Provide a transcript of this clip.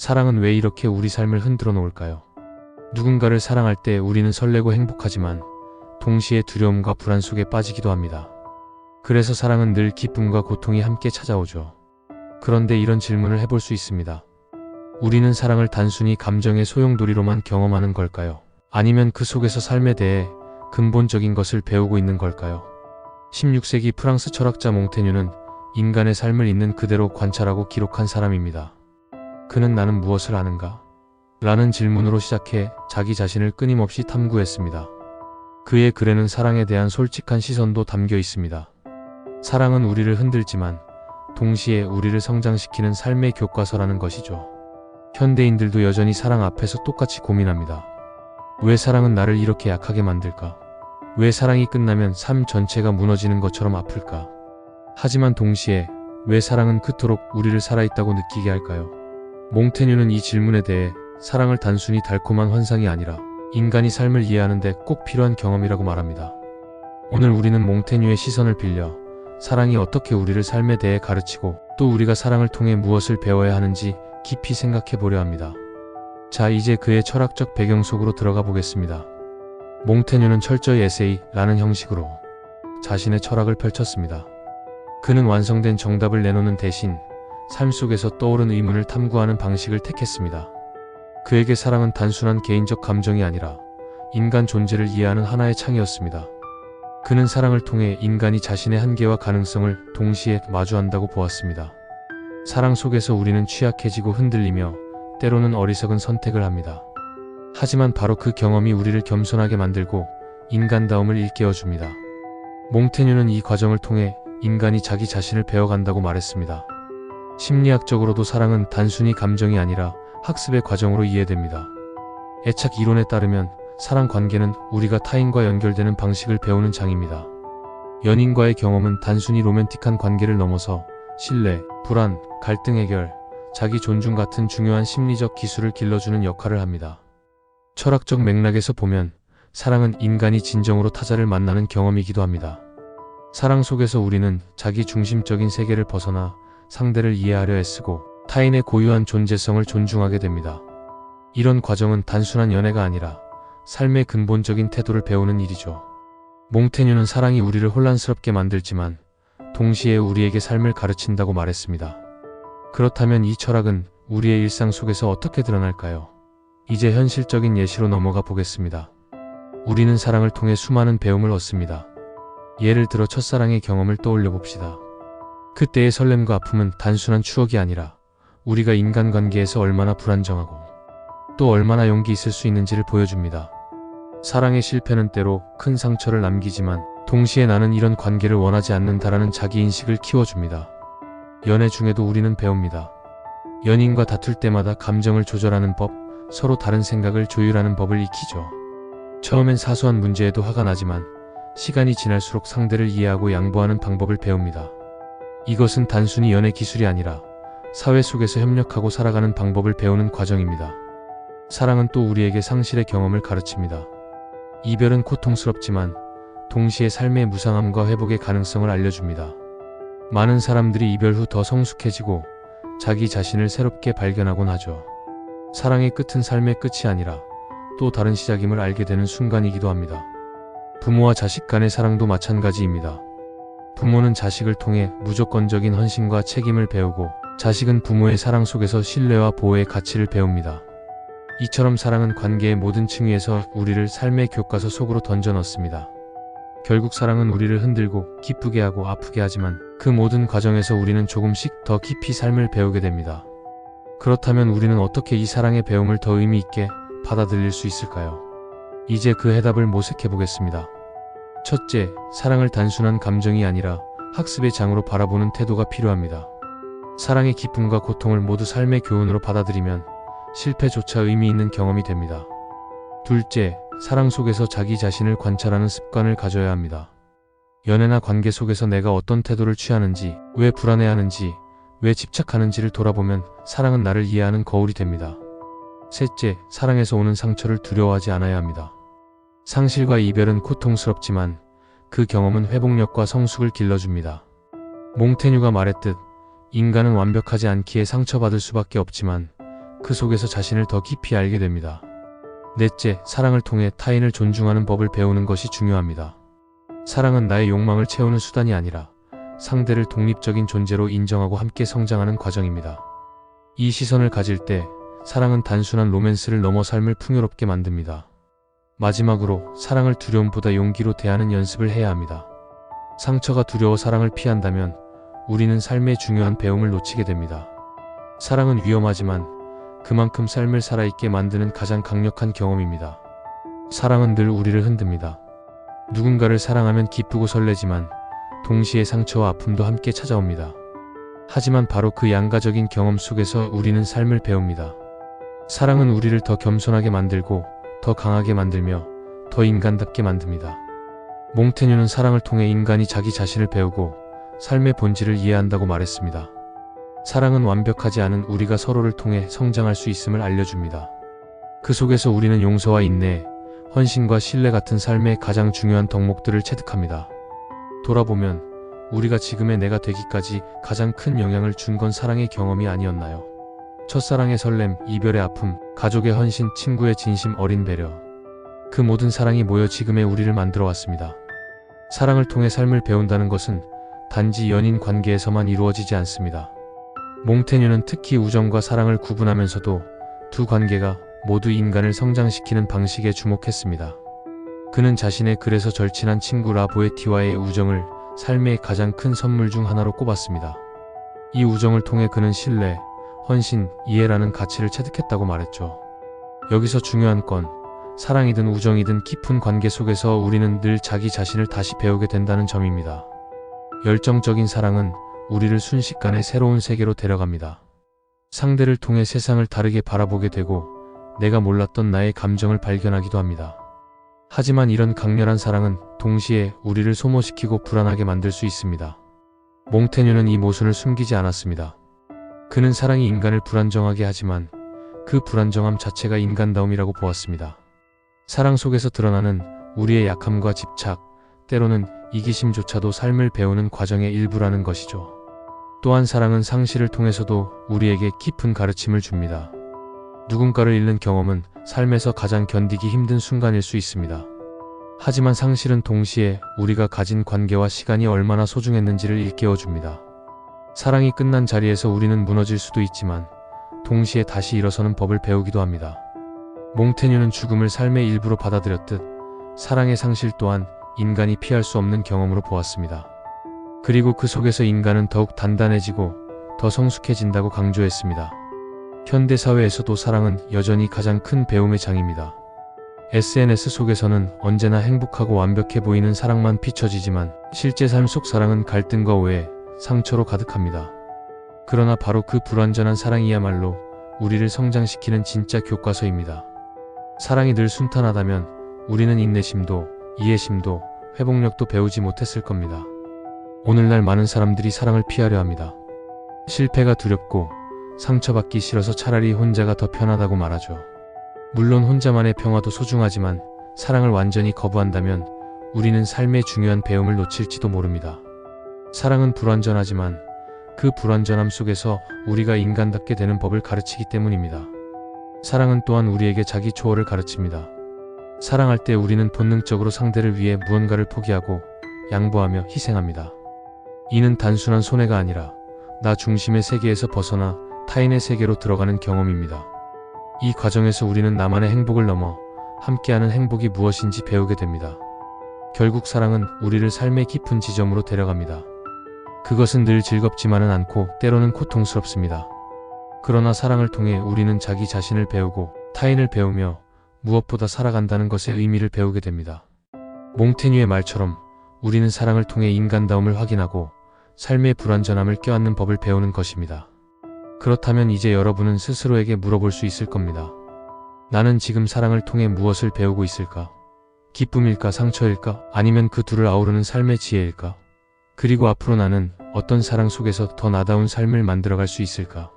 사랑은 왜 이렇게 우리 삶을 흔들어 놓을까요? 누군가를 사랑할 때 우리는 설레고 행복하지만 동시에 두려움과 불안 속에 빠지기도 합니다. 그래서 사랑은 늘 기쁨과 고통이 함께 찾아오죠. 그런데 이런 질문을 해볼 수 있습니다. 우리는 사랑을 단순히 감정의 소용돌이로만 경험하는 걸까요? 아니면 그 속에서 삶에 대해 근본적인 것을 배우고 있는 걸까요? 16세기 프랑스 철학자 몽테뉴는 인간의 삶을 있는 그대로 관찰하고 기록한 사람입니다. 그는 나는 무엇을 아는가? 라는 질문으로 시작해 자기 자신을 끊임없이 탐구했습니다. 그의 글에는 사랑에 대한 솔직한 시선도 담겨 있습니다. 사랑은 우리를 흔들지만 동시에 우리를 성장시키는 삶의 교과서라는 것이죠. 현대인들도 여전히 사랑 앞에서 똑같이 고민합니다. 왜 사랑은 나를 이렇게 약하게 만들까? 왜 사랑이 끝나면 삶 전체가 무너지는 것처럼 아플까? 하지만 동시에 왜 사랑은 그토록 우리를 살아있다고 느끼게 할까요? 몽테뉴는 이 질문에 대해 사랑을 단순히 달콤한 환상이 아니라 인간이 삶을 이해하는 데 꼭 필요한 경험이라고 말합니다. 오늘 우리는 몽테뉴의 시선을 빌려 사랑이 어떻게 우리를 삶에 대해 가르치고 또 우리가 사랑을 통해 무엇을 배워야 하는지 깊이 생각해 보려 합니다. 자, 이제 그의 철학적 배경 속으로 들어가 보겠습니다. 몽테뉴는 철저히 에세이라는 형식으로 자신의 철학을 펼쳤습니다. 그는 완성된 정답을 내놓는 대신 삶 속에서 떠오른 의문을 탐구하는 방식을 택했습니다. 그에게 사랑은 단순한 개인적 감정이 아니라 인간 존재를 이해하는 하나의 창이었습니다. 그는 사랑을 통해 인간이 자신의 한계와 가능성을 동시에 마주한다고 보았습니다. 사랑 속에서 우리는 취약해지고 흔들리며 때로는 어리석은 선택을 합니다. 하지만 바로 그 경험이 우리를 겸손하게 만들고 인간다움을 일깨워줍니다. 몽테뉴는 이 과정을 통해 인간이 자기 자신을 배워간다고 말했습니다. 심리학적으로도 사랑은 단순히 감정이 아니라 학습의 과정으로 이해됩니다. 애착 이론에 따르면 사랑 관계는 우리가 타인과 연결되는 방식을 배우는 장입니다. 연인과의 경험은 단순히 로맨틱한 관계를 넘어서 신뢰, 불안, 갈등 해결, 자기 존중 같은 중요한 심리적 기술을 길러주는 역할을 합니다. 철학적 맥락에서 보면 사랑은 인간이 진정으로 타자를 만나는 경험이기도 합니다. 사랑 속에서 우리는 자기 중심적인 세계를 벗어나 상대를 이해하려 애쓰고 타인의 고유한 존재성을 존중하게 됩니다. 이런 과정은 단순한 연애가 아니라 삶의 근본적인 태도를 배우는 일이죠. 몽테뉴는 사랑이 우리를 혼란스럽게 만들지만 동시에 우리에게 삶을 가르친다고 말했습니다. 그렇다면 이 철학은 우리의 일상 속에서 어떻게 드러날까요? 이제 현실적인 예시로 넘어가 보겠습니다. 우리는 사랑을 통해 수많은 배움을 얻습니다. 예를 들어 첫사랑의 경험을 떠올려 봅시다. 그때의 설렘과 아픔은 단순한 추억이 아니라 우리가 인간관계에서 얼마나 불안정하고 또 얼마나 용기 있을 수 있는지를 보여줍니다. 사랑의 실패는 때로 큰 상처를 남기지만 동시에 나는 이런 관계를 원하지 않는다라는 자기인식을 키워줍니다. 연애 중에도 우리는 배웁니다. 연인과 다툴 때마다 감정을 조절하는 법, 서로 다른 생각을 조율하는 법을 익히죠. 처음엔 사소한 문제에도 화가 나지만 시간이 지날수록 상대를 이해하고 양보하는 방법을 배웁니다. 이것은 단순히 연애 기술이 아니라 사회 속에서 협력하고 살아가는 방법을 배우는 과정입니다. 사랑은 또 우리에게 상실의 경험을 가르칩니다. 이별은 고통스럽지만 동시에 삶의 무상함과 회복의 가능성을 알려줍니다. 많은 사람들이 이별 후 더 성숙해지고 자기 자신을 새롭게 발견하곤 하죠. 사랑의 끝은 삶의 끝이 아니라 또 다른 시작임을 알게 되는 순간이기도 합니다. 부모와 자식 간의 사랑도 마찬가지입니다. 부모는 자식을 통해 무조건적인 헌신과 책임을 배우고 자식은 부모의 사랑 속에서 신뢰와 보호의 가치를 배웁니다. 이처럼 사랑은 관계의 모든 층위에서 우리를 삶의 교과서 속으로 던져 넣습니다. 결국 사랑은 우리를 흔들고 기쁘게 하고 아프게 하지만 그 모든 과정에서 우리는 조금씩 더 깊이 삶을 배우게 됩니다. 그렇다면 우리는 어떻게 이 사랑의 배움을 더 의미 있게 받아들일 수 있을까요? 이제 그 해답을 모색해 보겠습니다. 첫째, 사랑을 단순한 감정이 아니라 학습의 장으로 바라보는 태도가 필요합니다. 사랑의 기쁨과 고통을 모두 삶의 교훈으로 받아들이면 실패조차 의미 있는 경험이 됩니다. 둘째, 사랑 속에서 자기 자신을 관찰하는 습관을 가져야 합니다. 연애나 관계 속에서 내가 어떤 태도를 취하는지, 왜 불안해하는지, 왜 집착하는지를 돌아보면 사랑은 나를 이해하는 거울이 됩니다. 셋째, 사랑에서 오는 상처를 두려워하지 않아야 합니다. 상실과 이별은 고통스럽지만 그 경험은 회복력과 성숙을 길러줍니다. 몽테뉴가 말했듯 인간은 완벽하지 않기에 상처받을 수밖에 없지만 그 속에서 자신을 더 깊이 알게 됩니다. 넷째, 사랑을 통해 타인을 존중하는 법을 배우는 것이 중요합니다. 사랑은 나의 욕망을 채우는 수단이 아니라 상대를 독립적인 존재로 인정하고 함께 성장하는 과정입니다. 이 시선을 가질 때 사랑은 단순한 로맨스를 넘어 삶을 풍요롭게 만듭니다. 마지막으로 사랑을 두려움보다 용기로 대하는 연습을 해야 합니다. 상처가 두려워 사랑을 피한다면 우리는 삶의 중요한 배움을 놓치게 됩니다. 사랑은 위험하지만 그만큼 삶을 살아있게 만드는 가장 강력한 경험입니다. 사랑은 늘 우리를 흔듭니다. 누군가를 사랑하면 기쁘고 설레지만 동시에 상처와 아픔도 함께 찾아옵니다. 하지만 바로 그 양가적인 경험 속에서 우리는 삶을 배웁니다. 사랑은 우리를 더 겸손하게 만들고 더 강하게 만들며 더 인간답게 만듭니다. 몽테뉴는 사랑을 통해 인간이 자기 자신을 배우고 삶의 본질을 이해한다고 말했습니다. 사랑은 완벽하지 않은 우리가 서로를 통해 성장할 수 있음을 알려줍니다. 그 속에서 우리는 용서와 인내, 헌신과 신뢰 같은 삶의 가장 중요한 덕목들을 체득합니다. 돌아보면 우리가 지금의 내가 되기까지 가장 큰 영향을 준 건 사랑의 경험이 아니었나요? 첫사랑의 설렘, 이별의 아픔, 가족의 헌신, 친구의 진심, 어린 배려. 그 모든 사랑이 모여 지금의 우리를 만들어 왔습니다. 사랑을 통해 삶을 배운다는 것은 단지 연인 관계에서만 이루어지지 않습니다. 몽테뉴는 특히 우정과 사랑을 구분하면서도 두 관계가 모두 인간을 성장시키는 방식에 주목했습니다. 그는 자신의 글에서 절친한 친구 라보에티와의 우정을 삶의 가장 큰 선물 중 하나로 꼽았습니다. 이 우정을 통해 그는 신뢰, 헌신, 이해라는 가치를 체득했다고 말했죠. 여기서 중요한 건 사랑이든 우정이든 깊은 관계 속에서 우리는 늘 자기 자신을 다시 배우게 된다는 점입니다. 열정적인 사랑은 우리를 순식간에 새로운 세계로 데려갑니다. 상대를 통해 세상을 다르게 바라보게 되고 내가 몰랐던 나의 감정을 발견하기도 합니다. 하지만 이런 강렬한 사랑은 동시에 우리를 소모시키고 불안하게 만들 수 있습니다. 몽테뉴는 이 모순을 숨기지 않았습니다. 그는 사랑이 인간을 불안정하게 하지만 그 불안정함 자체가 인간다움이라고 보았습니다. 사랑 속에서 드러나는 우리의 약함과 집착, 때로는 이기심조차도 삶을 배우는 과정의 일부라는 것이죠. 또한 사랑은 상실을 통해서도 우리에게 깊은 가르침을 줍니다. 누군가를 잃는 경험은 삶에서 가장 견디기 힘든 순간일 수 있습니다. 하지만 상실은 동시에 우리가 가진 관계와 시간이 얼마나 소중했는지를 일깨워줍니다. 사랑이 끝난 자리에서 우리는 무너질 수도 있지만 동시에 다시 일어서는 법을 배우기도 합니다. 몽테뉴는 죽음을 삶의 일부로 받아들였듯 사랑의 상실 또한 인간이 피할 수 없는 경험으로 보았습니다. 그리고 그 속에서 인간은 더욱 단단해지고 더 성숙해진다고 강조했습니다. 현대사회에서도 사랑은 여전히 가장 큰 배움의 장입니다. SNS 속에서는 언제나 행복하고 완벽해 보이는 사랑만 비춰지지만 실제 삶 속 사랑은 갈등과 오해, 상처로 가득합니다. 그러나 바로 그 불완전한 사랑이야말로 우리를 성장시키는 진짜 교과서입니다. 사랑이 늘 순탄하다면 우리는 인내심도, 이해심도, 회복력도 배우지 못했을 겁니다. 오늘날 많은 사람들이 사랑을 피하려 합니다. 실패가 두렵고 상처받기 싫어서 차라리 혼자가 더 편하다고 말하죠. 물론 혼자만의 평화도 소중하지만 사랑을 완전히 거부한다면 우리는 삶의 중요한 배움을 놓칠지도 모릅니다. 사랑은 불완전하지만 그 불완전함 속에서 우리가 인간답게 되는 법을 가르치기 때문입니다. 사랑은 또한 우리에게 자기 초월을 가르칩니다. 사랑할 때 우리는 본능적으로 상대를 위해 무언가를 포기하고 양보하며 희생합니다. 이는 단순한 손해가 아니라 나 중심의 세계에서 벗어나 타인의 세계로 들어가는 경험입니다. 이 과정에서 우리는 나만의 행복을 넘어 함께하는 행복이 무엇인지 배우게 됩니다. 결국 사랑은 우리를 삶의 깊은 지점으로 데려갑니다. 그것은 늘 즐겁지만은 않고 때로는 고통스럽습니다. 그러나 사랑을 통해 우리는 자기 자신을 배우고 타인을 배우며 무엇보다 살아간다는 것의 의미를 배우게 됩니다. 몽테뉴의 말처럼 우리는 사랑을 통해 인간다움을 확인하고 삶의 불완전함을 껴안는 법을 배우는 것입니다. 그렇다면 이제 여러분은 스스로에게 물어볼 수 있을 겁니다. 나는 지금 사랑을 통해 무엇을 배우고 있을까? 기쁨일까, 상처일까? 아니면 그 둘을 아우르는 삶의 지혜일까? 그리고 앞으로 나는 어떤 사랑 속에서 더 나다운 삶을 만들어갈 수 있을까?